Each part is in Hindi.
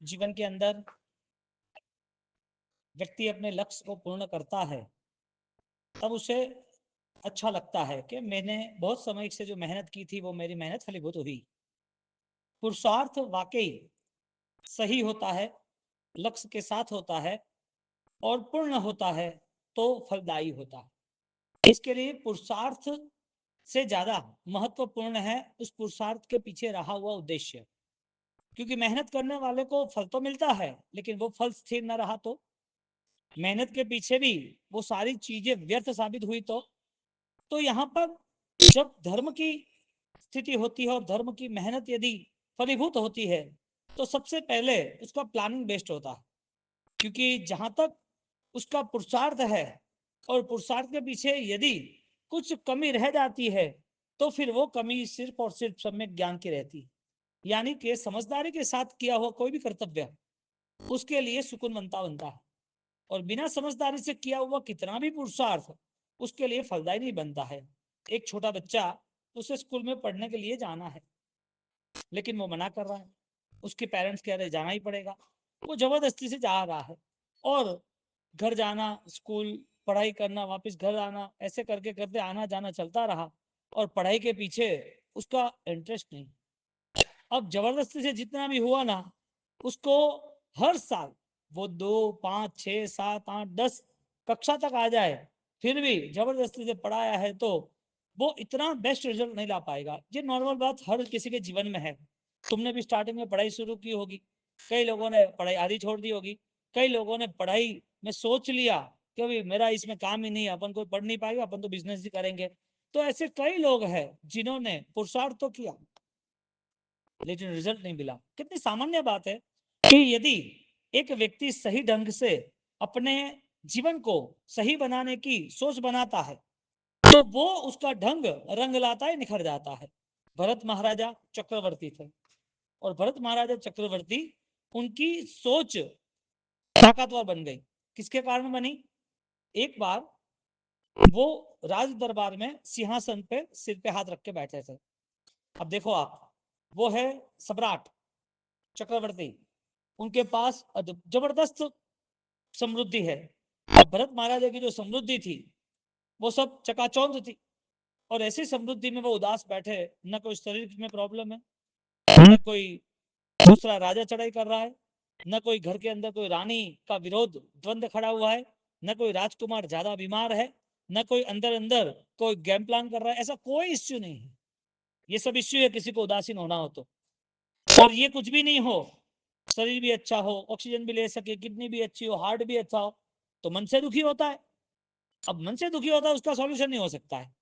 जीवन के अंदर व्यक्ति अपने लक्ष्य को पूर्ण करता है तब उसे अच्छा लगता है कि मैंने बहुत समय से जो मेहनत की थी वो मेरी मेहनत फलीभूत हुई। पुरुषार्थ वाकई सही होता है, लक्ष्य के साथ होता है और पूर्ण होता है तो फलदायी होता है। इसके लिए पुरुषार्थ से ज्यादा महत्वपूर्ण है उस पुरुषार्थ के पीछे रहा हुआ उद्देश्य। क्योंकि मेहनत करने वाले को फल तो मिलता है, लेकिन वो फल स्थिर न रहा तो मेहनत के पीछे भी वो सारी चीजें व्यर्थ साबित हुई तो यहाँ पर जब धर्म की स्थिति होती है और धर्म की मेहनत यदि फलीभूत होती है तो सबसे पहले उसका प्लानिंग बेस्ड होता है। क्योंकि जहां तक उसका पुरुषार्थ है और पुरुषार्थ के पीछे यदि कुछ कमी रह जाती है तो फिर वो कमी सिर्फ और सिर्फ सम्यक ज्ञान की रहती है। यानी कि समझदारी के साथ किया हुआ कोई भी कर्तव्य उसके लिए सुकून बनता है, और बिना समझदारी से किया हुआ कितना भी पुरुषार्थ उसके लिए फलदायी नहीं बनता है। एक छोटा बच्चा, उसे स्कूल में पढ़ने के लिए जाना है लेकिन वो मना कर रहा है, उसके पेरेंट्स कह रहे जाना ही पड़ेगा, वो जबरदस्ती से जा रहा है और घर जाना, स्कूल पढ़ाई करना, वापस घर आना, ऐसे करके करते आना जाना चलता रहा और पढ़ाई के पीछे उसका इंटरेस्ट नहीं। अब जबरदस्ती से जितना भी हुआ ना, उसको हर साल वो 2, 5, 6, 7, 8, 10 कक्षा तक आ जाए फिर भी जबरदस्ती से पढ़ाया है तो वो इतना बेस्ट रिजल्ट नहीं ला पाएगा। ये नॉर्मल बात हर किसी के जीवन में है। तुमने भी स्टार्टिंग में पढ़ाई शुरू की होगी, कई लोगों ने पढ़ाई आधी छोड़ दी होगी, कई लोगों ने पढ़ाई में सोच लिया कि अभी मेरा इसमें काम ही नहीं है, अपन कोई पढ़ नहीं पाएगा, अपन तो बिजनेस ही करेंगे। तो ऐसे कई लोग हैं जिन्होंने पुरुषार्थ तो किया लेकिन रिजल्ट नहीं मिला। कितनी सामान्य बात है कि यदि एक व्यक्ति सही ढंग से अपने जीवन को सही बनाने की सोच बनाता है तो वो उसका ढंग रंग लाता है, निखर जाता है। भरत महाराजा चक्रवर्ती थे और भरत महाराजा चक्रवर्ती उनकी सोच ताकतवर बन गई। किसके कारण बनी? एक बार वो राज दरबार में सिंहासन पे सिर पे हाथ रख के बैठे थे। अब देखो आप, वो है सम्राट चक्रवर्ती, उनके पास जबरदस्त समृद्धि है। अब भरत महाराजा की जो समृद्धि थी वो सब चकाचौंध थी और ऐसी समृद्धि में वो उदास बैठे, न कोई शरीर में प्रॉब्लम है, न कोई दूसरा राजा चढ़ाई कर रहा है, न कोई घर के अंदर कोई रानी का विरोध द्वंद खड़ा हुआ है, न कोई राजकुमार ज्यादा बीमार है, न कोई अंदर अंदर कोई गेम प्लान कर रहा है, ऐसा कोई इश्यू नहीं है। ये सब इश्यू है किसी को उदासीन होना हो तो। और ये कुछ भी नहीं हो, शरीर भी अच्छा हो, ऑक्सीजन भी ले सके, किडनी भी अच्छी हो, हार्ट भी अच्छा हो, तो मन से दुखी होता है। अब मन से दुखी होता है उसका सॉल्यूशन नहीं हो सकता है,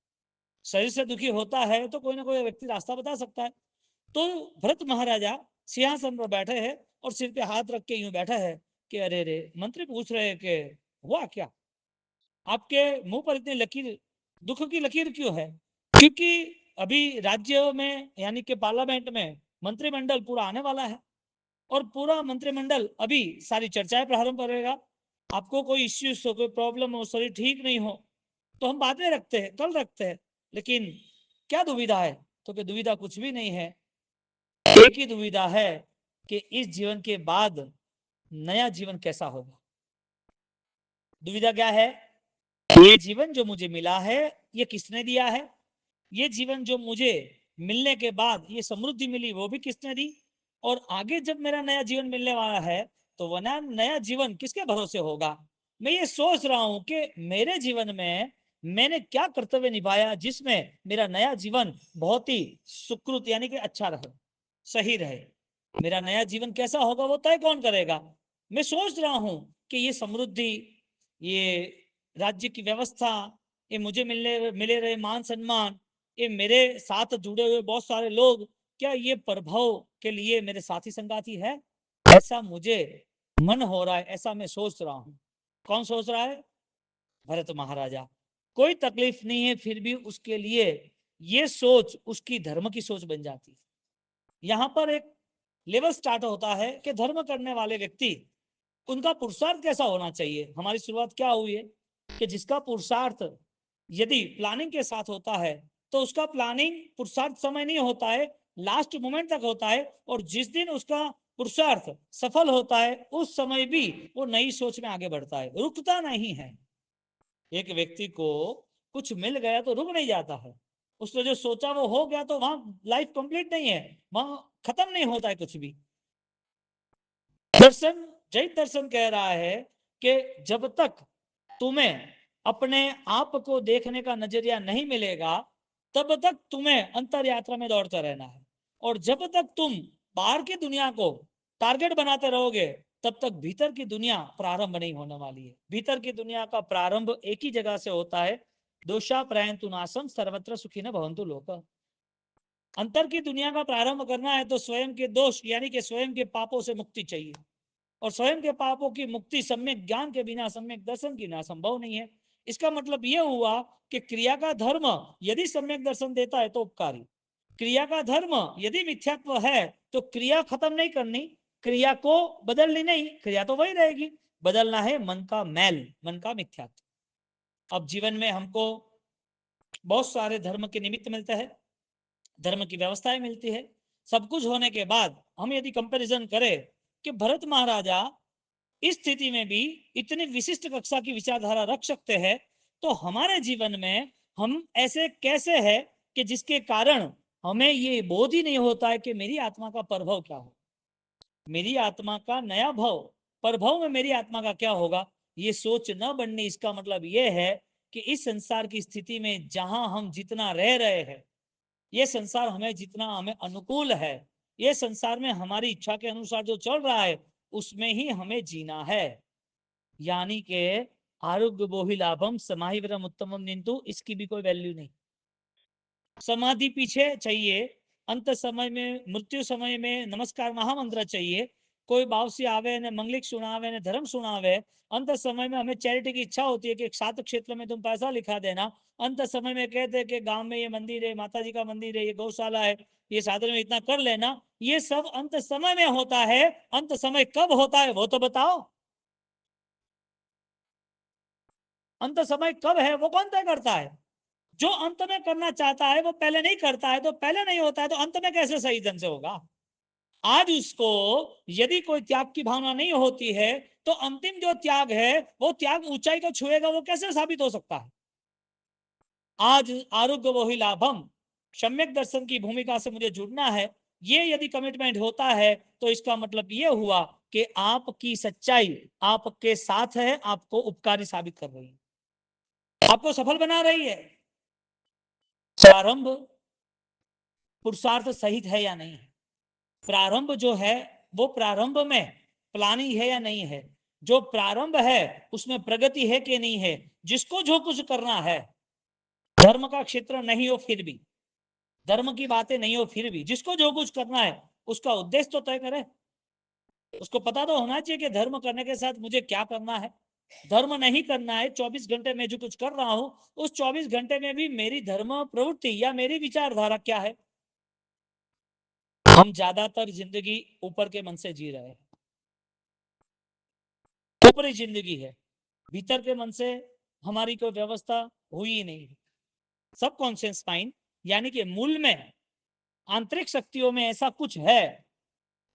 शरीर से दुखी होता है तो कोई ना कोई व्यक्ति रास्ता बता सकता है। तो भरत महाराजा सिंहासन पर बैठे हैं और सिर पे हाथ रख के यूं बैठा है कि अरे रे, मंत्री पूछ रहे हैं कि हुआ क्या, आपके मुंह पर इतनी लकीर, दुख की लकीर क्यों है? क्योंकि अभी राज्य में यानी कि पार्लियामेंट में मंत्रिमंडल पूरा आने वाला है और पूरा मंत्रिमंडल अभी सारी चर्चाएं प्रारंभ करेगा। आपको कोई इश्यूज हो, कोई प्रॉब्लम हो, शरीर ठीक नहीं हो तो हम बातें रखते हैं, कल रखते हैं, लेकिन क्या दुविधा है? तो कि दुविधा कुछ भी नहीं है, एक ही दुविधा है कि इस जीवन के बाद नया जीवन कैसा होगा। दुविधा क्या है? ये जीवन जो मुझे मिला है ये किसने दिया है? ये जीवन जो मुझे मिलने के बाद ये समृद्धि मिली वो भी किसने दी? और आगे जब मेरा नया जीवन मिलने वाला है तो वह नया जीवन किसके भरोसे होगा? मैं ये सोच रहा हूं कि मेरे जीवन में मैंने क्या कर्तव्य निभाया जिसमें मेरा नया जीवन बहुत ही सुकृत यानी कि अच्छा रहे, सही रहे। मेरा नया जीवन कैसा होगा वो तय कौन करेगा? मैं सोच रहा हूं कि ये समृद्धि, ये राज्य की व्यवस्था, ये मुझे मिले रहे मान सम्मान, ये मेरे साथ जुड़े हुए बहुत सारे लोग, क्या ये प्रभाव के लिए मेरे साथी संगाती है? ऐसा मुझे मन हो रहा है, ऐसा मैं सोच रहा हूं। कौन सोच रहा है? भरत महाराजा। कोई तकलीफ नहीं है फिर भी उसके लिए ये सोच उसकी धर्म की सोच बन जाती है। यहां पर एक लेवल स्टार्ट होता है कि धर्म करने वाले व्यक्ति, उनका पुरुषार्थ कैसा होना चाहिए। हमारी शुरुआत क्या हुई है कि जिसका पुरुषार्थ यदि प्लानिंग के साथ होता है तो उसका प्लानिंग पुरुषार्थ समय नहीं होता है, लास्ट मोमेंट तक होता है। और जिस दिन उसका पुरुषार्थ सफल होता है उस समय भी वो नई सोच में आगे बढ़ता है, रुकता नहीं है। एक व्यक्ति को कुछ मिल गया तो रुक नहीं जाता है, उसने जो सोचा वो हो गया तो वहां लाइफ कंप्लीट नहीं है, वहां खत्म नहीं होता है कुछ भी। दर्शन, जैन दर्शन कह रहा है कि जब तक तुम्हें अपने आप को देखने का नजरिया नहीं मिलेगा तब तक तुम्हें अंतर यात्रा में दौड़ता रहना है, और जब तक तुम बाहर की दुनिया को टारगेट बनाते रहोगे तब तक भीतर की दुनिया प्रारंभ नहीं होने वाली है। भीतर की दुनिया का प्रारंभ एक ही जगह से होता है, दोषा प्रयंतु नासम सर्वत्र सुखी न भवन्तु लोक। अंतर की दुनिया का प्रारंभ करना है तो स्वयं के दोष यानी कि स्वयं के पापों से मुक्ति चाहिए, और स्वयं के पापों की मुक्ति सम्यक ज्ञान के बिना, सम्यक दर्शन के बिना संभव नहीं है। इसका मतलब यह हुआ कि क्रिया का धर्म यदि सम्यक दर्शन देता है तो उपकारी, क्रिया का धर्म यदि मिथ्यात्व है तो क्रिया खत्म नहीं करनी, क्रिया को बदलनी नहीं, क्रिया तो वही रहेगी, बदलना है मन का मैल, मन का मिथ्यात्व। अब जीवन में हमको बहुत सारे धर्म के निमित्त मिलते हैं, धर्म की व्यवस्थाएं मिलती है, सब कुछ होने के बाद हम यदि कंपैरिजन करें कि भरत महाराजा इस स्थिति में भी इतनी विशिष्ट कक्षा की विचारधारा रख सकते हैं, तो हमारे जीवन में हम ऐसे कैसे हैं कि जिसके कारण हमें ये बोध ही नहीं होता है कि मेरी आत्मा का प्रभव क्या हो, मेरी आत्मा का नया भव, प्रभव में मेरी आत्मा का क्या होगा। ये सोच न बननी, इसका मतलब ये है कि इस संसार की स्थिति में जहां हम जितना रह रहे हैं, ये संसार हमें जितना हमें अनुकूल है, ये संसार में हमारी इच्छा के अनुसार जो चल रहा है उसमें ही हमें जीना है। यानी कि आरोग्य बोहि लाभम समाहिवरम उत्तमम निंतु, इसकी भी कोई वैल्यू नहीं। समाधि पीछे चाहिए, अंत समय में, मृत्यु समय में नमस्कार महामंत्र चाहिए, कोई बावसी आवे ने मंगलिक सुनावे ने धर्म सुनावे, अंत समय में हमें चैरिटी की इच्छा होती है कि सात क्षेत्र में तुम पैसा लिखा देना, अंत समय में कहते हैं कि गांव में ये मंदिर है, माता जी का मंदिर है, ये गौशाला है, ये साधन में इतना कर लेना, ये सब अंत समय में होता है। अंत समय कब होता है वो तो बताओ, अंत समय कब है वो कौन तय करता है। जो अंत में करना चाहता है वो पहले नहीं करता है, तो पहले नहीं होता है तो अंत में कैसे सही ढंग से होगा। आज उसको यदि कोई त्याग की भावना नहीं होती है तो अंतिम जो त्याग है वो त्याग ऊंचाई को छुएगा, वो कैसे साबित हो सकता है। आज आरोग्य वही लाभम, सम्यक दर्शन की भूमिका से मुझे जुड़ना है, ये यदि कमिटमेंट होता है तो इसका मतलब ये हुआ कि आपकी सच्चाई आपके साथ है, आपको उपकारी साबित कर रही है, आपको सफल बना रही है। प्रारंभ पुरुषार्थ सहित है या नहीं है, प्रारंभ जो है वो प्रारंभ में प्लानिंग है या नहीं है, जो प्रारंभ है उसमें प्रगति है कि नहीं है। जिसको जो कुछ करना है, धर्म का क्षेत्र नहीं हो फिर भी, धर्म की बातें नहीं हो फिर भी, जिसको जो कुछ करना है उसका उद्देश्य तो तय करे, उसको पता तो होना चाहिए कि धर्म करने के साथ मुझे क्या करना है। धर्म नहीं करना है, 24 घंटे में जो कुछ कर रहा हूं उस 24 घंटे में भी मेरी धर्म प्रवृत्ति या मेरी विचारधारा क्या है। हम ज्यादातर जिंदगी ऊपर के मन से जी रहे हैं, ऊपरी जिंदगी है, भीतर के मन से हमारी कोई व्यवस्था हुई ही नहीं। सब कॉन्शियस माइंड यानी कि मूल में आंतरिक शक्तियों में ऐसा कुछ है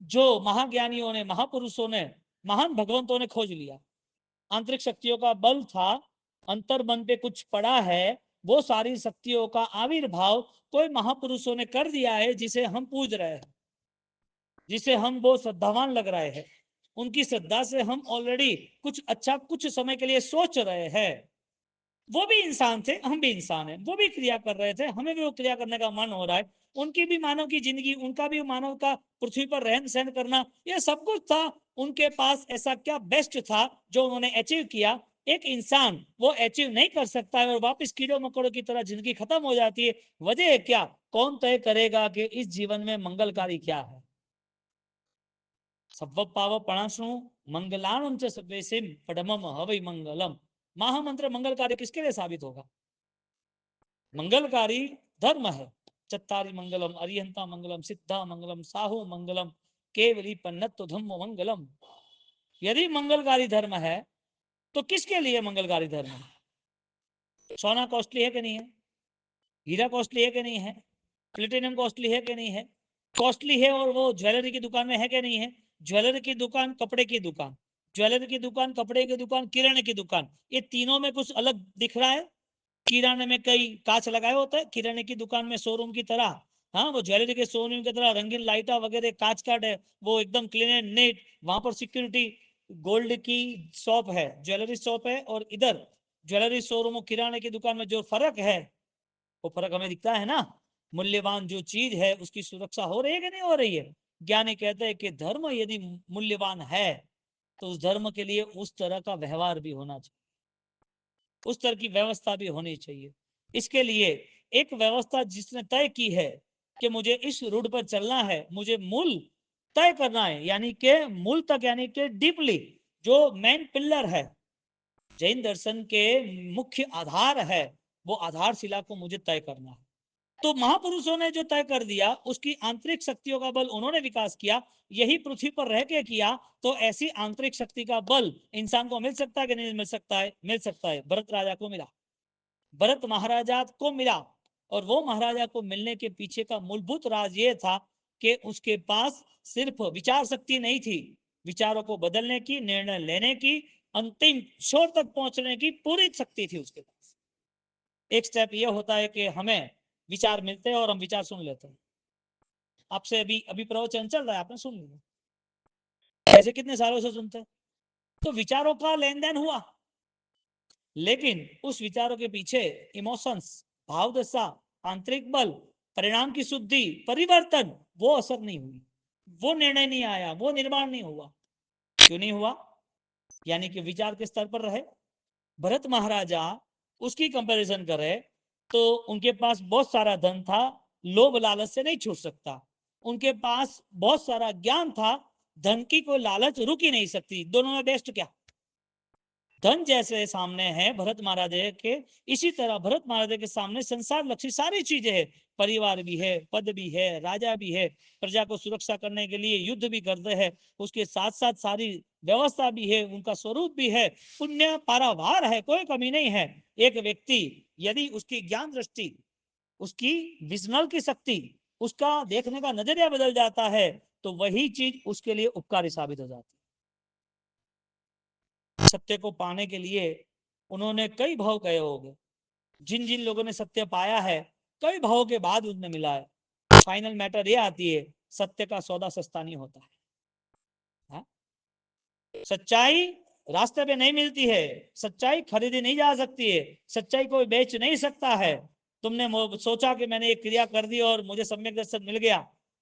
जो महाज्ञानियों ने, महापुरुषों ने, महान भगवंतों ने खोज लिया। आंतरिक शक्तियों का बल था, अंतर मन पे कुछ पड़ा है, वो सारी शक्तियों का आविर्भाव कोई महापुरुषों ने कर दिया है, जिसे हम पूज रहे हैं, जिसे हम वो श्रद्धावान लग रहे हैं, उनकी श्रद्धा से हम ऑलरेडी कुछ अच्छा कुछ समय के लिए सोच रहे हैं। वो भी इंसान थे, हम भी इंसान हैं, वो भी क्रिया कर रहे थे, हमें भी वो क्रिया करने का मन हो रहा है, उनकी भी मानव की जिंदगी, उनका भी मानव का पृथ्वी पर रहन सहन करना, ये सब कुछ था। उनके पास ऐसा क्या बेस्ट था जो उन्होंने अचीव किया, एक इंसान वो अचीव नहीं कर सकता है और वापस कीड़ों मकोड़ों की तरह जिंदगी खत्म हो जाती है। वजह है क्या, कौन तय करेगा कि इस जीवन में मंगलकारी क्या है। सव्व पाव पणाशु मंगलानुम च सव्वेसिम पडमम हवै मंगलम। महामंत्र मंगलकारी किसके लिए साबित होगा, मंगलकारी धर्म है। चत्तारी मंगलम अरिहंता मंगलम सिद्धा मंगलम साहु मंगलम केवली पन्नत धम्म मंगलम। यदि मंगलकारी धर्म है तो किसके लिए मंगलकारी धर्म है। सोना कॉस्टली है कि नहीं है, हीरा कॉस्टली है कि नहीं है, प्लेटिनम कॉस्टली है कि नहीं है, कॉस्टली है और वो ज्वेलरी की दुकान में है कि नहीं है। ज्वेलरी की दुकान, कपड़े की दुकान, ज्वेलरी की दुकान, कपड़े की दुकान, किराने की दुकान, ये तीनों में कुछ अलग दिख रहा है? किराने में कई कांच लगाए होते हैं, किराने की दुकान में शोरूम की तरह, हाँ वो ज्वेलरी के शोरूम की तरह रंगीन लाइटा वगैरह कांच का वो एकदम क्लीन एंड नीट, वहां पर सिक्योरिटी। गोल्ड की शॉप है, ज्वेलरी शॉप है, और इधर ज्वेलरी शोरूम और किराने की दुकान में जो फर्क है, वो फर्क हमें दिखता है ना। मूल्यवान जो चीज है उसकी सुरक्षा हो रही है कि नहीं हो रही है? ज्ञानी कहते हैं कि धर्म यदि मूल्यवान है तो उस धर्म के लिए उस तरह का व्यवहार भी होना चाहिए, उस तरह की व्यवस्था भी होनी चाहिए। इसके लिए एक व्यवस्था जिसने तय की है कि मुझे इस रूट पर चलना है, मुझे मूल तय करना है, यानी कि मूल तक, यानी कि डीपली, जो मेन पिलर है जैन दर्शन के, मुख्य आधार है, वो आधारशिला को मुझे तय करना है। तो महापुरुषों ने जो तय कर दिया, उसकी आंतरिक शक्तियों का बल उन्होंने विकास किया, यही पृथ्वी पर रह के किया। तो ऐसी आंतरिक शक्ति का बल इंसान को मिल सकता है कि नहीं मिल सकता है? मिल सकता है। भरत राजा को मिला, भरत महाराजा को मिला, और वो महाराजा को मिलने के पीछे का मूलभूत राज ये था कि उसके पास सिर्फ विचार शक्ति नहीं थी, विचारों को बदलने की, निर्णय लेने की, अंतिम छोर तक पहुंचने की पूरी शक्ति थी उसके पास। एक स्टेप ये होता है कि हमें विचार मिलते हैं और हम विचार सुन लेते हैं। आपसे अभी अभी प्रवचन चल रहा है, आपने सुन लिया, ऐसे कितने सालों से सुनते हैं? तो विचारों का लेन देन हुआ, लेकिन उस विचारों के पीछे इमोशंस, भाव दशा, आंतरिक बल, परिणाम की शुद्धि, परिवर्तन, वो असर नहीं हुई, वो निर्णय नहीं आया, वो निर्माण नहीं हुआ। क्यों नहीं हुआ? यानी कि विचार के स्तर पर रहे। भरत महाराजा, उसकी कंपैरिजन करे तो उनके पास बहुत सारा धन था, लोभ लालच से नहीं छूट सकता। उनके पास बहुत सारा ज्ञान था, धन की कोई लालच रुक ही नहीं सकती। दोनों में बेस्ट क्या? धन जैसे सामने है भरत महाराज के, इसी तरह भरत महाराज के सामने संसार लक्षी सारी चीजें हैं। परिवार भी है, पद भी है, राजा भी है, प्रजा को सुरक्षा करने के लिए युद्ध भी करते हैं, उसके साथ साथ सारी व्यवस्था भी है, उनका स्वरूप भी है, पुण्य पारावार है, कोई कमी नहीं है। एक व्यक्ति यदि उसकी ज्ञान दृष्टि, उसकी विजनल की शक्ति, उसका देखने का नजरिया बदल जाता है, तो वही चीज उसके लिए उपकारी साबित हो जाती है। सत्य को पाने के लिए उन्होंने कई भाव कहे होंगे। जिन जिन लोगों ने सत्य पाया है, कई भावों के बाद उन्हें मिला है। फाइनल मैटर ये आती है, सत्य का सौदा सस्ता नहीं होता है। हा? सच्चाई रास्ते पे नहीं मिलती है, सच्चाई खरीदी नहीं जा सकती है, सच्चाई कोई बेच नहीं सकता है। तुमने सोचा कि मैंने एक क्रिया कर दी और मुझे सम्यक दर्शन मिल गया,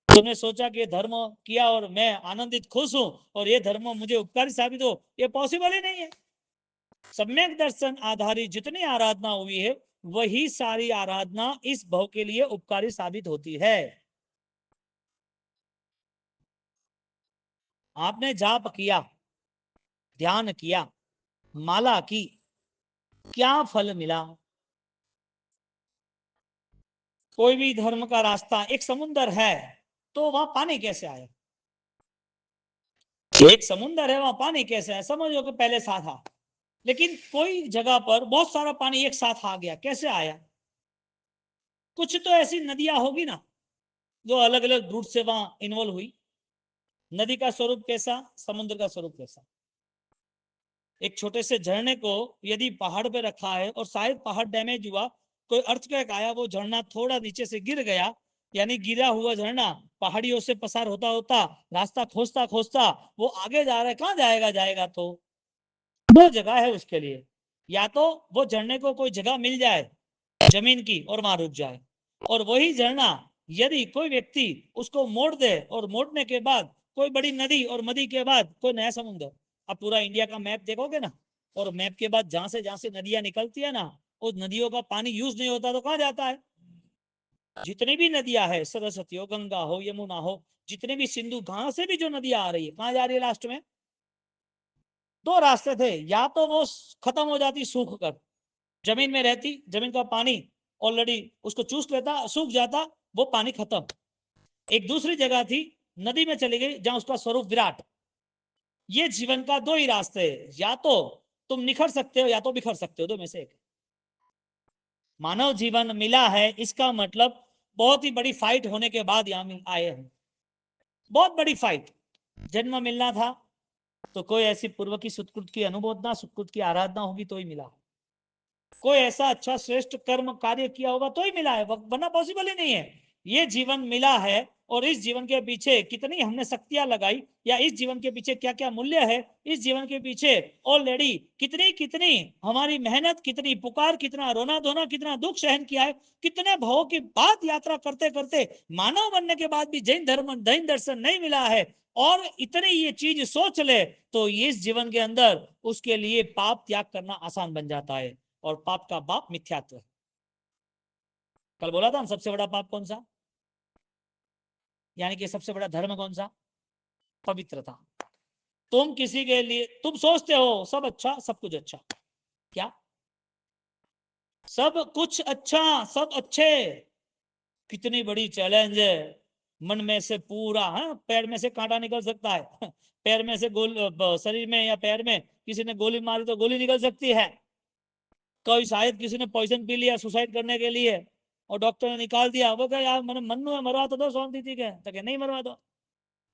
तुमने सोचा कि धर्म किया और मैं आनंदित खुश हूं और ये धर्म मुझे उपकारी साबित हो, ये पॉसिबल ही नहीं है। सम्यक दर्शन आधारित जितनी आराधना हुई है, वही सारी आराधना इस भव के लिए उपकारी साबित होती है। आपने जाप किया, ध्यान किया, माला की, क्या फल मिला? कोई भी धर्म का रास्ता, एक समुन्दर है तो वहां पानी कैसे आया? एक समुन्दर है, वहां पानी कैसे आया? समझो कि पहले साथ था, लेकिन कोई जगह पर बहुत सारा पानी एक साथ आ गया, कैसे आया? कुछ तो ऐसी नदियां होगी ना जो अलग अलग रूट से वहां इन्वॉल्व हुई। नदी का स्वरूप कैसा, समुद्र का स्वरूप कैसा? एक छोटे से झरने को यदि पहाड़ पे रखा है और शायद पहाड़ डैमेज हुआ, कोई अर्थक्वेक आया, वो झरना थोड़ा नीचे से गिर गया, यानी गिरा हुआ झरना पहाड़ियों से पसार होता होता रास्ता खोजता खोजता वो आगे जा रहा है, कहां जाएगा? जाएगा तो दो जगह है उसके लिए, या तो वो झरने को कोई जगह मिल जाए जमीन की और वहां रुक जाए, और वही झरना यदि कोई व्यक्ति उसको मोड़ दे और मोड़ने के बाद कोई बड़ी नदी और नदी के बाद कोई नया समुद्र। अब पूरा इंडिया का मैप देखोगे ना, और मैप के बाद जहां से नदियां निकलती है ना, उस नदियों का पानी यूज नहीं होता तो कहां जाता है? जितनी भी नदियां है, सरस्वती हो, गंगा हो, यमुना हो, जितने भी सिंधु, कहां से भी जो नदियां आ रही है, कहां जा रही है लास्ट में? दो रास्ते थे, या तो वो खत्म हो जाती सूख कर, जमीन में रहती, जमीन का पानी ऑलरेडी उसको चूस लेता, सूख जाता, वो पानी खत्म। एक दूसरी जगह थी, नदी में चली गई जहां उसका स्वरूप विराट। ये जीवन का दो ही रास्ते है, या तो तुम निखर सकते हो या तो बिखर सकते हो, दो में से एक। मानव जीवन मिला है, इसका मतलब बहुत ही बड़ी फाइट होने के बाद यहां आए हैं, बहुत बड़ी फाइट। जन्म मिलना था तो कोई ऐसी पूर्व की सुकृत की अनुमोदना, सुकृत की आराधना होगी तो ही मिला। कोई ऐसा अच्छा श्रेष्ठ कर्म कार्य किया होगा तो ही मिला है, वरना पॉसिबल ही नहीं है। ये जीवन मिला है और इस जीवन के पीछे कितनी हमने शक्तियां लगाई, या इस जीवन के पीछे क्या क्या मूल्य है, इस जीवन के पीछे ऑलरेडी कितनी कितनी हमारी मेहनत, कितनी पुकार, कितना रोना धोना, कितना दुख सहन किया है, कितने भावों की बात यात्रा करते करते मानव बनने के बाद भी जैन दर्शन नहीं मिला है, और इतनी ये चीज सोच ले तो इस जीवन के अंदर उसके लिए पाप त्याग करना आसान बन जाता है। और पाप का बाप मिथ्यात्व है। कल बोला था सबसे बड़ा पाप कौन सा, यानी कि सबसे बड़ा धर्म कौन सा, पवित्रता। तुम किसी के लिए तुम सोचते हो सब अच्छा, सब कुछ अच्छा, क्या सब कुछ अच्छा, सब अच्छे, कितनी बड़ी चैलेंज है। मन में से पूरा, हाँ, पैर में से कांटा निकल सकता है पैर में से शरीर में या पैर में किसी ने गोली मारी तो गोली निकल सकती है। कोई शायद किसी ने पॉइजन पी लिया सुसाइड करने के लिए और डॉक्टर ने निकाल दिया, वो कहा यार मैंने मन में मरवा तो दो शांति थी के, तो नहीं मरवा दो,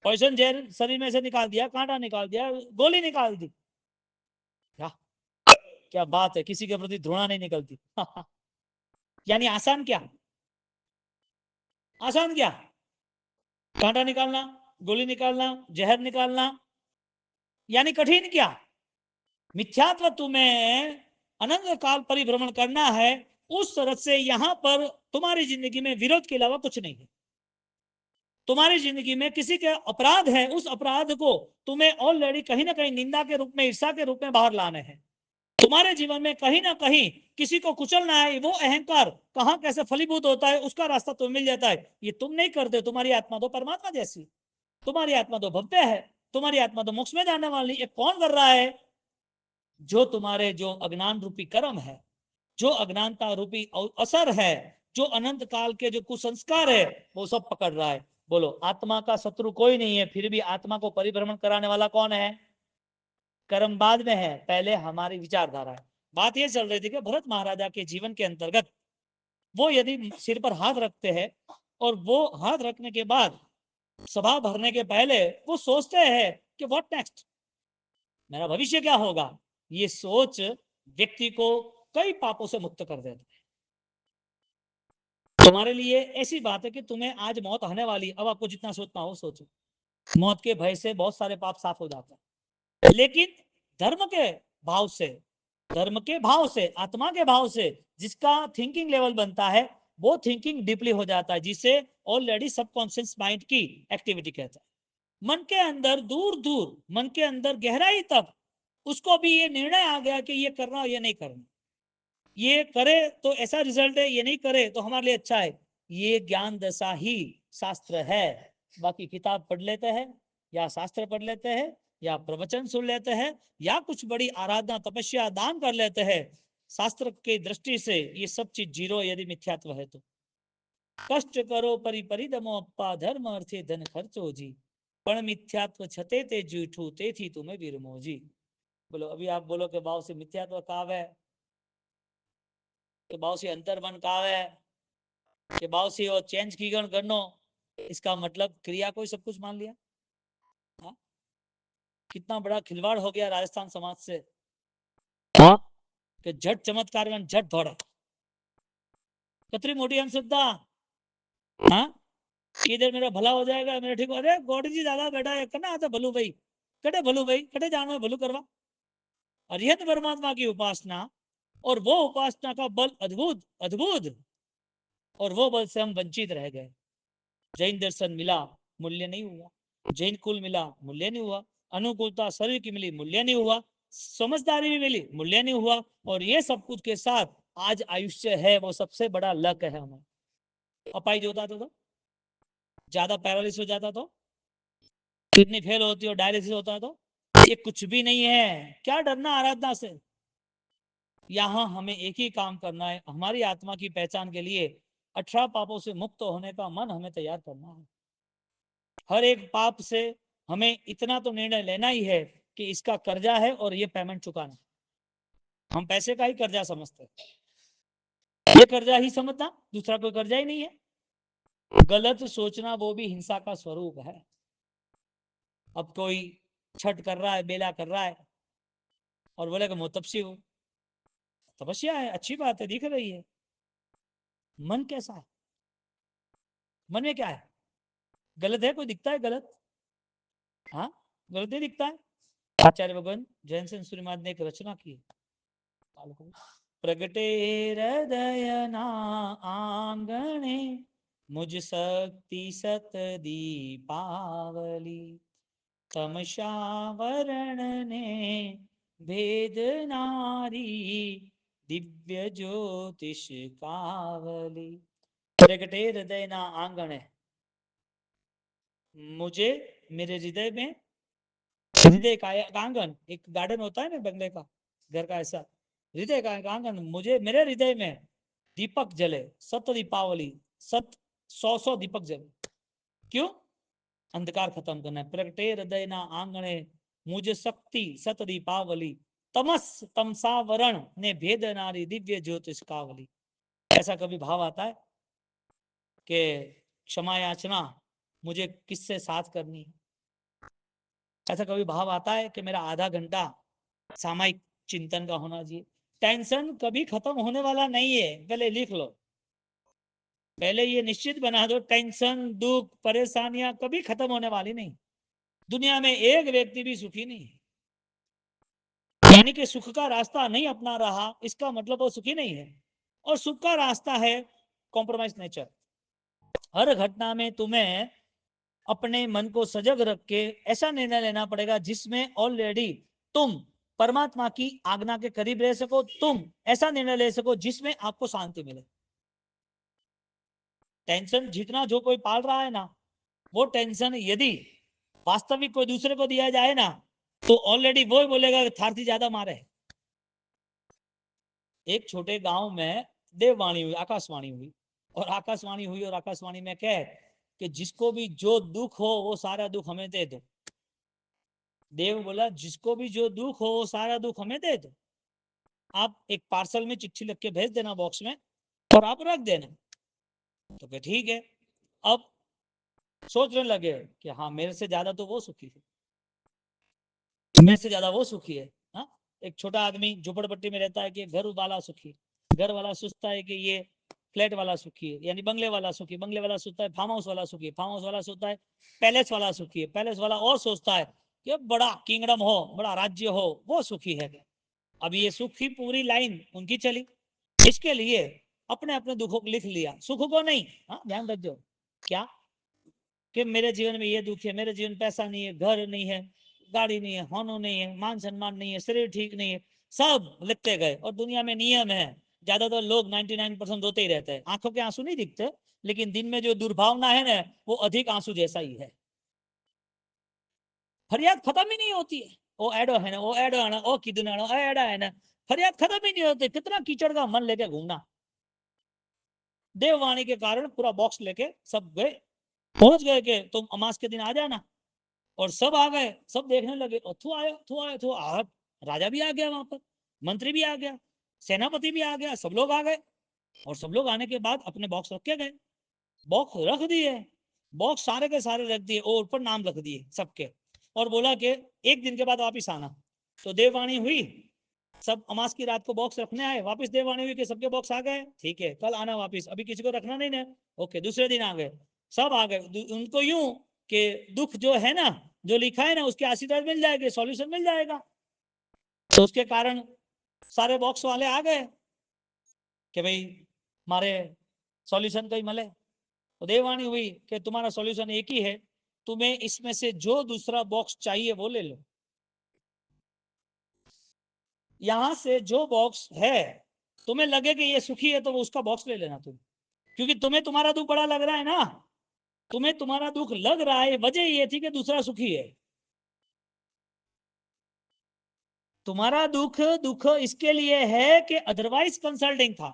पॉइजन जहर शरीर में से निकाल दिया, कांटा निकाल दिया, गोली निकाल दी, क्या क्या बात है, किसी के प्रति घृणा नहीं निकलती यानी आसान क्या, आसान क्या, कांटा निकालना, गोली निकालना, जहर निकालना, यानी कठिन क्या। मिथ्यात्व तुम्हें अनंत काल परिभ्रमण करना है, उस तरह से यहां पर तुम्हारी जिंदगी में विरोध के अलावा कुछ नहीं है। तुम्हारी जिंदगी में किसी के अपराध है, उस अपराध को तुम्हें ऑलरेडी कहीं ना कहीं निंदा के रूप में, ईर्षा के रूप में बाहर लाने हैं। तुम्हारे जीवन में कहीं ना कहीं किसी को कुचलना है, वो अहंकार कहां कैसे फलीभूत होता है उसका रास्ता तुम्हें मिल जाता है। ये तुम नहीं करते, तुम्हारी आत्मा तो परमात्मा जैसी, तुम्हारी आत्मा तो भव्य है, तुम्हारी आत्मा तो मोक्ष में जाने वाली। ये कौन कर रहा है, जो तुम्हारे जो अज्ञान रूपी कर्म है, जो अज्ञानता रूपी असर है, जो अनंत काल के जो कुसंस्कार है, वो सब पकड़ रहा है। बोलो, आत्मा का शत्रु कोई नहीं है, फिर भी आत्मा को परिभ्रमण कराने वाला कौन है, कर्म बाद में है, पहले हमारी विचारधारा है। बात यह चल रही थी कि भरत महाराजा के जीवन के अंतर्गत वो यदि सिर पर हाथ रखते हैं और वो हाथ रखने के बाद सभा भरने के पहले वो सोचते हैं कि व्हाट नेक्स्ट, मेरा भविष्य क्या होगा। ये सोच व्यक्ति को कई पापों से मुक्त कर देता है। तुम्हारे लिए ऐसी बात है कि तुम्हें आज मौत आने वाली, अब आपको जितना सोचना हो सोचो, मौत के भय से बहुत सारे पाप साफ हो जाते हैं। लेकिन धर्म के भाव से, धर्म के भाव से, आत्मा के भाव से जिसका थिंकिंग लेवल बनता है, वो थिंकिंग डीपली हो जाता है, जिसे ऑलरेडी सबकॉन्शियस माइंड की एक्टिविटी कहता है। मन के अंदर दूर दूर, मन के अंदर गहराई तक उसको भी ये निर्णय आ गया कि ये करना और ये नहीं करना, ये करे तो ऐसा रिजल्ट है, ये नहीं करे तो हमारे लिए अच्छा है। ये ज्ञान दशा ही शास्त्र है। बाकी किताब पढ़ लेते हैं, या शास्त्र पढ़ लेते हैं, या प्रवचन सुन लेते हैं, या कुछ बड़ी आराधना तपस्या दान कर लेते हैं, शास्त्र की दृष्टि से ये सब चीज जीरो यदि मिथ्यात्व है तो। कष्ट करो परि परिदमो अप्पा, धर्म अर्थे धन खर्चो जी, पण मिथ्यात्व छते ते जूठू ते थी तुम्हें विरमो जी। बोलो, अभी आप बोलो कि भाव से मिथ्यात्व काव है, कि भाव से अंतर्मन काव है, कि भाव से वो चेंज की गण करनो, इसका मतलब क्रिया को ही सब कुछ मान लिया। हा? कितना बड़ा खिलवाड़ हो गया राजस्थान समाज से, हाँ, कि झट चमत्कार में झट दौड़े, कतरी मोटी अंधश्रद्धा, हाँ, इधर मेरा भला हो जाएगा, मेरा ठीक हो, अरे गौड़ी जी दादा बेटा है करना आता भलू भाई, कटे भलू भाई, कटे जानो है भलू करवा। अरिहत परमात्मा की उपासना, और वो उपासना का बल अद्भुत अद्भुत, और वो बल से हम वंचित रह गए। जैन दर्शन मिला, मूल्य नहीं हुआ, जैन कुल मिला, मूल्य नहीं हुआ, अनुकूलता शरीर की मिली, मूल्य नहीं हुआ, समझदारी भी मिली, मूल्य नहीं हुआ, और ये सब कुछ के साथ आज आयुष्य है, वो सबसे बड़ा लक है हमें। अपाइज होता तो ज्यादा पैरालिसिस हो जाता तो, किडनी फेल होती और डायलिसिस होता तो, ये कुछ भी नहीं है। क्या डरना आराधना से। यहाँ हमें एक ही काम करना है, हमारी आत्मा की पहचान के लिए 18 पापों से मुक्त होने का मन हमें तैयार करना है। हर एक पाप से हमें इतना तो निर्णय लेना ही है कि इसका कर्जा है और ये पेमेंट चुकाना। हम पैसे का ही कर्जा समझते हैं, ये कर्जा ही समझना, दूसरा कोई कर्जा ही नहीं है। गलत सोचना वो भी हिंसा का स्वरूप है। अब कोई छठ कर रहा है, बेला कर रहा है और बोले कि मैं तपस्वी हूं। तपस्या है, अच्छी बात है, दिख रही है। मन कैसा है? मन में क्या है? गलत है? कोई दिखता है गलत? हाँ, गलत ही दिखता है। आचार्य भगवान जैन सेन सूर्यमाद ने एक रचना की, प्रगटे हृदय ना आंगणे मुझ शक्ति सत दीपावली तमशावरण ने भेद नारी दिव्य ज्योतिष कावली। प्रगटे हृदय ना आंगणे, मुझे मेरे हृदय में, हृदय का आंगन, एक गार्डन होता है ना बंगले का, घर का, ऐसा हृदय का आंगन, मुझे मेरे हृदय में दीपक जले, सत दीपावली, सत 100 दीपक जले। क्यों? अंधकार खत्म करना है। प्रगटे हृदय ना आंगणे मुझे शक्ति सत दीपावली तमस तमसावरण ने भेद नारी दिव्य ज्योतिष कावली। ऐसा कभी भाव आता है कि क्षमा याचना मुझे किससे साथ करनी है? ऐसा कभी भाव आता है कि मेरा आधा घंटा सामायिक चिंतन का होना चाहिए? टेंशन कभी खत्म होने वाला नहीं है, पहले लिख लो, पहले ये निश्चित बना दो, टेंशन दुख परेशानियां कभी खत्म होने वाली नहीं। दुनिया में एक व्यक्ति भी सुखी नहीं है। यानी कि सुख का रास्ता नहीं अपना रहा, इसका मतलब वो सुखी नहीं है। और सुख का रास्ता है कॉम्प्रोमाइज नेचर। हर घटना में तुम्हें अपने मन को सजग रख के ऐसा निर्णय लेना पड़ेगा जिसमें ऑलरेडी तुम परमात्मा की आज्ञा के करीब रह सको, तुम ऐसा निर्णय ले सको जिसमें आपको शांति मिले। टेंशन जितना जो कोई पाल रहा है ना, वो टेंशन यदि वास्तविक कोई दूसरे को दिया जाए ना, तो ऑलरेडी वो ही बोलेगा थारती ज्यादा मारे। एक छोटे गांव में देववाणी हुई, आकाशवाणी हुई, और आकाशवाणी हुई और आकाशवाणी में कह कि जिसको भी जो दुख हो वो सारा दुख हमें दे दो। देव बोला जिसको भी जो दुख हो वो सारा दुख हमें दे दो, आप एक पार्सल में चिट्ठी लिख के भेज देना बॉक्स में और आप रख देना। तो ठीक है। अब सोचने लगे कि हाँ मेरे से ज्यादा तो वो सुखी है, मेरे से ज्यादा वो सुखी है। हाँ, एक छोटा आदमी झोपड़पट्टी में रहता है कि घर वाला सुखी, घर वाला सोचता है कि ये फ्लैट वाला सुखी है, यानी बंगले वाला सुखी, बंगले वाला सोचता है फार्म हाउस वाला सुखी, फार्म हाउस वाला सोचता है पैलेस वाला सुखी है, पैलेस वाला और सोचता है कि बड़ा किंगडम हो, बड़ा राज्य हो, वो सुखी है। अब ये सुख की पूरी लाइन उनकी चली। इसके लिए अपने अपने दुखों को लिख लिया, सुख को नहीं। हाँ, ध्यान रखो क्या कि मेरे जीवन में ये दुख है, मेरे जीवन पैसा नहीं है, घर नहीं है, गाड़ी नहीं है, होनो नहीं है, मान सम्मान नहीं है, शरीर ठीक नहीं है, सब लिखते गए। और दुनिया में नियम है, ज्यादातर लोग 99% रोते ही रहते हैं, आंखों के आंसू नहीं दिखते, लेकिन दिन में जो दुर्भावना है ना वो अधिक आंसू जैसा ही है। फरियाद खत्म ही नहीं होती है, वो एडो है ना, वो एडो है ना, वो किधर एडा है ना, फरियाद खत्म ही नहीं होती। कितना कीचड़ का मन लेके घूमना। देववाणी के कारण पूरा बॉक्स लेके सब गए, पहुंच गए कि तुम अमास के दिन आ जाना। और सब आ गए, सब देखने लगे, थू आया थू आया थू आ, राजा भी आ गया वहां पर, मंत्री भी आ गया, सेनापति भी आ गया, सब लोग आ गए। और सब लोग आने के बाद अपने बॉक्स रख के गए, बॉक्स रख दिए, बॉक्स सारे के सारे रख दिए और ऊपर नाम रख दिए सबके, और बोला कि एक दिन के बाद वापिस आना। तो देववाणी हुई, सब अमास की रात को बॉक्स रखने आए, वापस देववाणी हुई कि सबके बॉक्स आ गए, ठीक है कल आना वापस, अभी किसी को रखना नहीं ना। ओके, दूसरे दिन आ गए, सब आ गए। उनको यूं कि दुख जो है ना, जो लिखा है ना उसके आशीर्वाद मिल जाएगा, सॉल्यूशन मिल जाएगा। तो उसके कारण सारे बॉक्स वाले आ गए कि भाई मारे सॉल्यूशन कहीं मिले। तो देववाणी हुई कि तुम्हारा सॉल्यूशन एक ही है, तुम्हें इसमें से जो दूसरा बॉक्स चाहिए वो ले लो, यहां से जो बॉक्स है तुम्हें लगे कि ये सुखी है तो वो उसका बॉक्स ले लेना तुम, क्योंकि तुम्हें तुम्हारा दुख बड़ा लग रहा है ना, तुम्हें तुम्हारा दुख लग रहा है, वजह ये थी कि दूसरा सुखी है। तुम्हारा दुख दुख इसके लिए है कि अदरवाइज कंसल्टिंग था,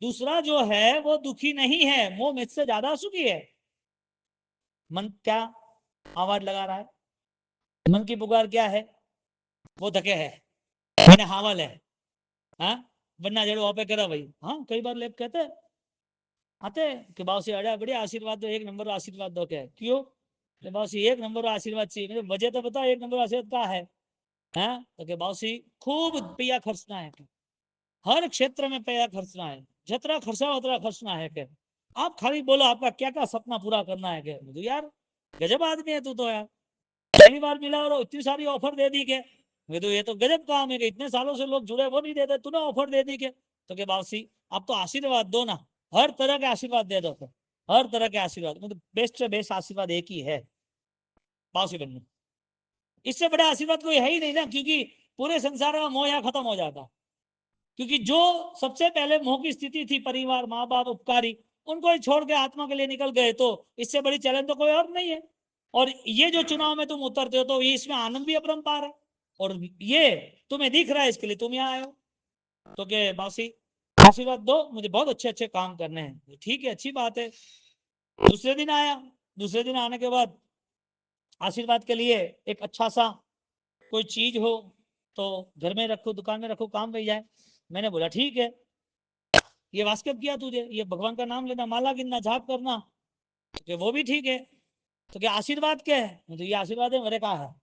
दूसरा जो है वो दुखी नहीं है, वो मुझसे ज्यादा सुखी है। मन क्या आवाज लगा रहा है? मन की पुकार क्या है? वो धके है, मैंने हावल है। हाँ, वरना जड़ो आप करा भाई। हाँ, कई बार लोग कहते आते कि बाव से अड़ा बढ़िया आशीर्वाद दो, एक नंबर आशीर्वाद दो, क्या क्यों तो बाबूसी 1 नंबर आशीर्वाद चाहिए। मुझे वजह तो बता 1 नंबर आशीर्वाद क्या है? हैं? तो के बाबूसी खूब पैसा खर्चना है, हर क्षेत्र में पैसा खर्चना है, जितना खर्चा उतना खर्चना है के आप खाली बोलो आपका क्या क्या सपना पूरा करना है के। मुझे यार गजब आदमी है तू तो यार, पहली बार मिला और इतनी सारी ऑफर दे दी के। मैं तो ये तो गजब काम है कि इतने सालों से लोग जुड़े वो नहीं देते, तूने ऑफर दे दी के। तो के बाबूसी आप तो आशीर्वाद दो ना, हर तरह के आशीर्वाद दे दो, तो हर तरह के आशीर्वाद मतलब बेस्ट से बेस्ट आशीर्वाद एक ही है, बाबूसी बनने। इससे बड़ा आशीर्वाद कोई है ही नहीं ना, क्योंकि पूरे संसार में मोह यहाँ खत्म हो जाता। क्योंकि जो सबसे पहले मोह की स्थिति थी, परिवार, माँ बाप, उपकारी, उनको ही छोड़ के आत्मा के लिए निकल गए, तो इससे बड़ी चैलेंज तो कोई और नहीं है। और ये जो चुनाव में तुम उतरते हो तो ये इसमें आनंद भी अपरंपार है, और ये तुम्हें दिख रहा है, इसके लिए तुम यहाँ आए हो। तो के बासी आशीर्वाद दो, मुझे बहुत अच्छे अच्छे काम करने हैं। ठीक है, अच्छी बात है। दूसरे दिन आया, दूसरे दिन आने के बाद आशीर्वाद के लिए एक अच्छा सा कोई चीज हो तो घर में रखो, दुकान में रखो, काम मिल जाए। मैंने बोला ठीक है, ये वास्कव किया तुझे, ये भगवान का नाम लेना, माला गिनना, जाप करना, तो वो भी ठीक है। तो क्या आशीर्वाद क्या है? तो ये आशीर्वाद है, मेरे कहा है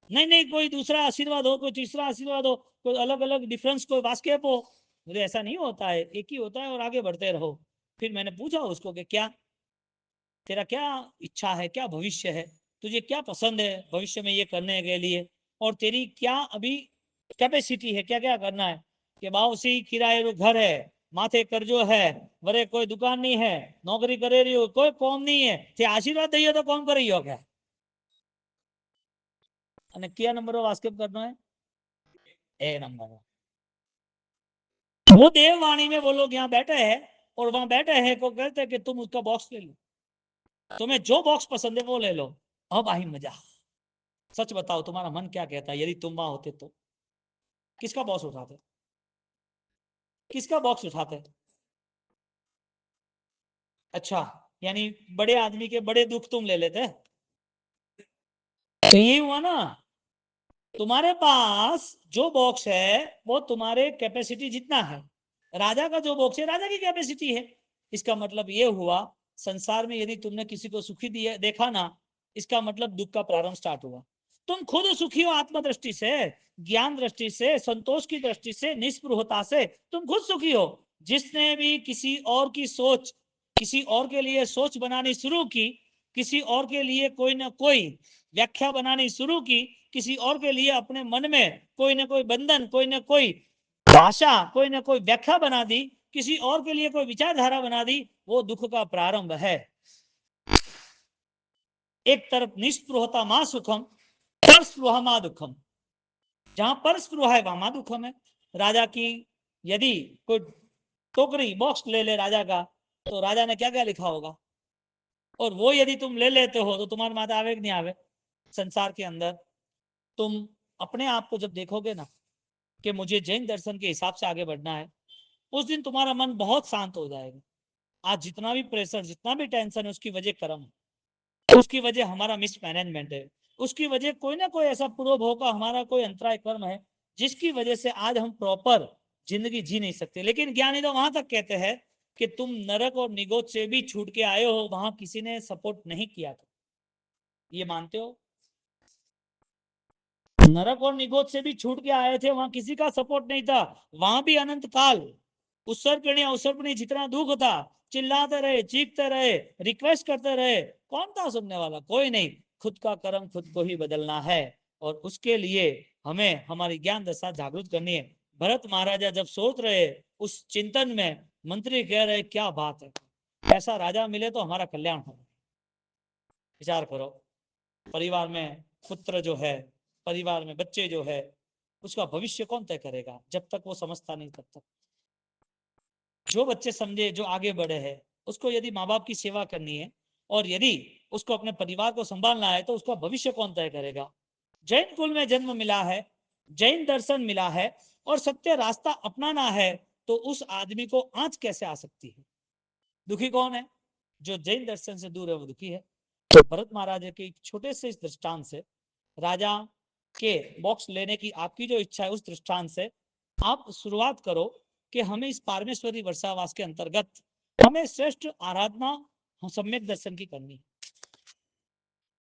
नहीं नहीं, कोई दूसरा आशीर्वाद हो, कोई तीसरा आशीर्वाद हो, कोई अलग अलग डिफरेंस, कोई वास्केप हो। मुझे ऐसा नहीं होता है, एक ही होता है और आगे बढ़ते रहो। फिर मैंने पूछा उसको कि क्या तेरा क्या इच्छा है, क्या भविष्य है, तुझे क्या पसंद है भविष्य में ये करने के लिए, और तेरी क्या अभी कैपेसिटी है, क्या क्या करना है। कि बाउसी किराए रो घर है, माथे कर्जो है, बरे कोई दुकान नहीं है, नौकरी करे रही हो, कोई कौम नहीं है, ते आशीर्वाद दइयो तो कौन कर रही हो क्या? અને કયા નંબરો વાસ્કેપ કરનો है? ए नंबर। वो देववाणी में वो लोग यहाँ बैठे हैं और वहां बैठे हैं को कहते हैं कि तुम उसका बॉक्स ले लो, तुम्हें जो बॉक्स पसंद है वो ले लो। अब आई मजा। सच बताओ तुम्हारा मन क्या कहता है, यदि तुम वहां होते तो किसका बॉक्स उठाते, किसका बॉक्स उठाते? अच्छा, यानी बड़े आदमी के बड़े दुख तुम ले लेते। तो ये हुआ ना, तुम्हारे पास जो बॉक्स है वो तुम्हारे कैपेसिटी जितना है, राजा का जो बॉक्स है राजा की कैपेसिटी है। इसका मतलब ये हुआ, संसार में यदि तुमने किसी को सुखी दिया देखा ना, इसका मतलब दुख का प्रारंभ स्टार्ट हुआ। तुम खुद सुखी हो आत्मदृष्टि से, ज्ञान दृष्टि से, संतोष की दृष्टि से, निस्पृहता से तुम खुद सुखी हो। जिसने भी किसी और की सोच, किसी और के लिए सोच बनानी शुरू की, किसी और के लिए कोई ना कोई व्याख्या बनानी शुरू की, किसी और के लिए अपने मन में कोई ना कोई बंधन, कोई ना कोई भाषा, कोई ना कोई व्याख्या बना दी, किसी और के लिए कोई विचारधारा बना दी, वो दुख का प्रारंभ है। एक तरफ निस्पृहता मां सुखम, पर स्पृहा मां दुखम। जहां पर स्पृहा है वहां मां दुखम है। राजा की यदि कोई टोकरी बॉक्स ले ले राजा का, तो राजा ने क्या क्या लिखा होगा, और वो यदि तुम ले लेते हो तो तुम्हारे माता आवे कि नहीं आवे? संसार के अंदर तुम अपने आप को जब देखोगे ना कि मुझे जैन दर्शन के हिसाब से आगे बढ़ना है, उस दिन तुम्हारा मन बहुत शांत हो जाएगा। आज जितना भी प्रेशर, जितना भी टेंशन है, उसकी वजह कर्म है, उसकी वजह हमारा मिसमैनेजमेंट है, उसकी वजह कोई ना कोई ऐसा पूर्व भोग का हमारा कोई अंतराय कर्म है, जिसकी वजह से आज हम प्रॉपर जिंदगी जी नहीं सकते। लेकिन ज्ञानी तो वहां तक कहते हैं कि तुम नरक और निगोद से भी छूट के आए हो, वहां किसी ने सपोर्ट नहीं किया था, ये मानते हो? नरक और निगोद से भी छूट के आए थे, वहां किसी का सपोर्ट नहीं था। वहां भी अनंत काल उसर्पणी जितना दुख था, चिल्लाते रहे, चीखते रहे, रिक्वेस्ट करते रहे, कौन था सुनने वाला? कोई नहीं। खुद का कर्म खुद को ही बदलना है, और उसके लिए हमें हमारी ज्ञान दशा जागृत करनी है। भरत महाराजा जब सोच रहे उस चिंतन में, मंत्री कह रहे क्या बात है, ऐसा राजा मिले तो हमारा कल्याण हो। विचार करो, परिवार में पुत्र जो है, परिवार में बच्चे जो है, उसका भविष्य कौन तय करेगा? जब तक वो समझता नहीं तब तक। जो बच्चे समझे, जो आगे बढ़े हैं, उसको यदि माँ बाप की सेवा करनी है और यदि उसको अपने परिवार को संभालना है, तो उसका भविष्य कौन तय करेगा? जैन कुल में जन्म मिला है, जैन दर्शन मिला है और सत्य रास्ता अपनाना है, तो उस आदमी को आंच कैसे आ सकती है? दुखी कौन है? जो जैन दर्शन से दूर है वो दुखी है। तो भरत महाराज के छोटे से इस दृष्टांत से, राजा के बॉक्स लेने की आपकी जो इच्छा है उस दृष्टांत से आप शुरुआत करो कि हमें इस पारमेश्वरी वर्षावास के अंतर्गत हमें श्रेष्ठ आराधना सम्यक दर्शन की करनी है।